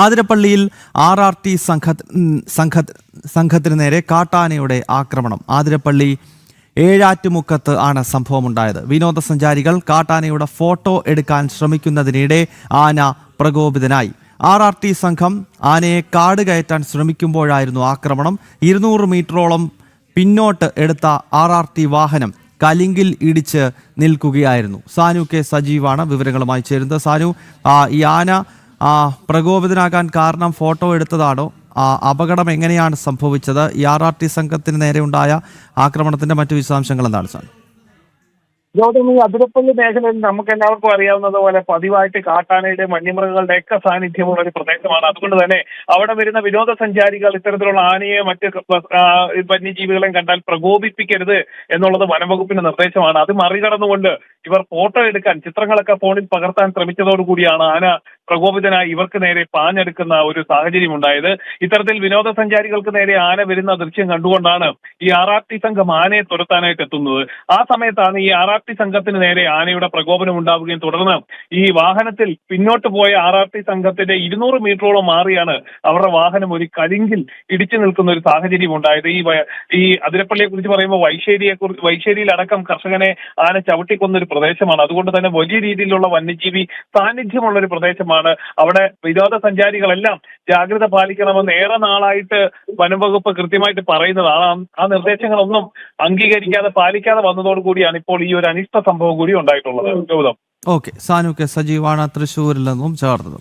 ആതിരപ്പള്ളിയിൽ RRT സംഘത്തിന് നേരെ കാട്ടാനയുടെ ആക്രമണം. ആതിരപ്പള്ളി ഏഴാറ്റുമുക്കത്ത് ആണ് സംഭവമുണ്ടായത്. വിനോദസഞ്ചാരികൾ കാട്ടാനയുടെ ഫോട്ടോ എടുക്കാൻ ശ്രമിക്കുന്നതിനിടെ ആന പ്രകോപിതനായി. RRT സംഘം ആനയെ കാട് കയറ്റാൻ ശ്രമിക്കുമ്പോഴായിരുന്നു ആക്രമണം. 200 മീറ്ററോളം പിന്നോട്ട് എടുത്ത RRT വാഹനം കലിങ്കിൽ ഇടിച്ച് നിൽക്കുകയായിരുന്നു. സാനു കെ സജീവാണ് വിവരങ്ങളുമായി ചേരുന്നത്. സാനു, ഈ ആന പ്രകോപിതനാകാൻ കാരണം ഫോട്ടോ എടുത്തതാണോ? അപകടം എങ്ങനെയാണ് സംഭവിച്ചത്? ഈ RRT സംഘത്തിന് നേരെ ഉണ്ടായ ആക്രമണത്തിന്റെ മറ്റു വിശദാംശങ്ങൾ എന്താണ് സാർ? ഈ അതിരപ്പള്ളി മേഖലയിൽ നമുക്ക് എല്ലാവർക്കും അറിയാവുന്നതുപോലെ പതിവായിട്ട് കാട്ടാനയുടെ വന്യമൃഗങ്ങളുടെ ഒക്കെ സാന്നിധ്യമുള്ള ഒരു പ്രദേശമാണ്. അതുകൊണ്ട് തന്നെ അവിടെ വരുന്ന വിനോദസഞ്ചാരികൾ ഇത്തരത്തിലുള്ള ആനയെ മറ്റ് വന്യജീവികളെയും കണ്ടാൽ പ്രകോപിപ്പിക്കരുത് എന്നുള്ളത് വനംവകുപ്പിന്റെ നിർദ്ദേശമാണ്. അത് മറികടന്നുകൊണ്ട് ഇവർ ഫോട്ടോ എടുക്കാൻ, ചിത്രങ്ങളൊക്കെ ഫോണിൽ പകർത്താൻ ശ്രമിച്ചതോടുകൂടിയാണ് ആന പ്രകോപിതനായി ഇവർക്ക് നേരെ പാഞ്ഞെടുക്കുന്ന ഒരു സാഹചര്യം ഉണ്ടായത്. ഇത്തരത്തിൽ വിനോദസഞ്ചാരികൾക്ക് നേരെ ആന വരുന്ന ദൃശ്യം കണ്ടുകൊണ്ടാണ് ഈ RRT സംഘം ആനയെ തുരത്താനായിട്ട് എത്തുന്നത്. ആ സമയത്താണ് ഈ RRT സംഘത്തിന് നേരെ ആനയുടെ പ്രകോപനം ഉണ്ടാവുകയും തുടർന്ന് ഈ വാഹനത്തിൽ പിന്നോട്ട് പോയ RRT സംഘത്തിന്റെ 200 മീറ്ററോളം മാറിയാണ് അവരുടെ വാഹനം ഒരു കരിങ്കിൽ ഇടിച്ചു നിൽക്കുന്ന ഒരു സാഹചര്യം ഉണ്ടായത്. ഈ അതിരപ്പള്ളിയെ കുറിച്ച് പറയുമ്പോൾ വൈശ്ശേരിയിലടക്കം കർഷകനെ ആന ചവിട്ടിക്കൊന്ന ഒരു പ്രദേശമാണ്. അതുകൊണ്ട് തന്നെ വലിയ രീതിയിലുള്ള വന്യജീവി സാന്നിധ്യമുള്ള ഒരു പ്രദേശമാണ്. അവിടെ വിനോദസഞ്ചാരികളെല്ലാം ജാഗ്രത പാലിക്കണമെന്ന് ഏറെ നാളായിട്ട് വനംവകുപ്പ് കൃത്യമായിട്ട് പറയുന്നതാണ്. ആ നിർദ്ദേശങ്ങളൊന്നും പാലിക്കാതെ വന്നതോടുകൂടിയാണ് ഇപ്പോൾ ഈ ഒരു അനിഷ്ട സംഭവം കൂടി ഉണ്ടായിട്ടുള്ളത്. ഓക്കെ, സാനു കെ സജീവാണ് തൃശ്ശൂരിൽ നിന്നും ചേർന്നത്.